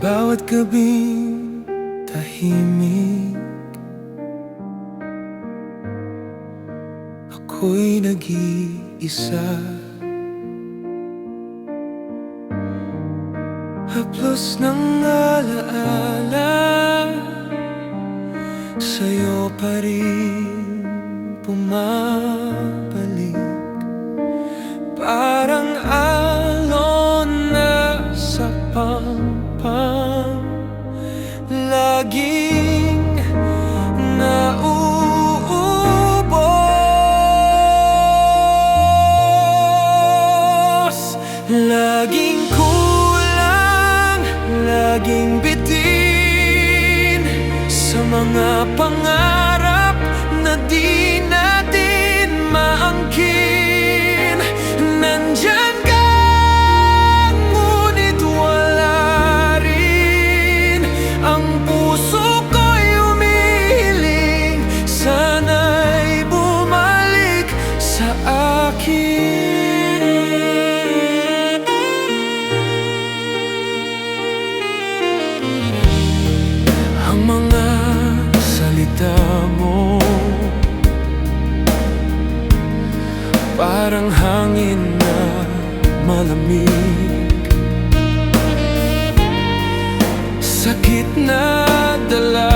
Bawat gabing tahimik, ako'y nag-iisa. Haplos ng alaala, sa'yo pa rin bumabalik. Parang alon na sa pampang, laging nauubos. Laging kulang, laging bitin sa mga pangarap na di natin maangkin. Nandyan ka, ngunit wala rin. Ang puso ko'y umihiling, sana'y bumalik sa akin. Ang mga salita mo parang hangin na malamig, sakit na dala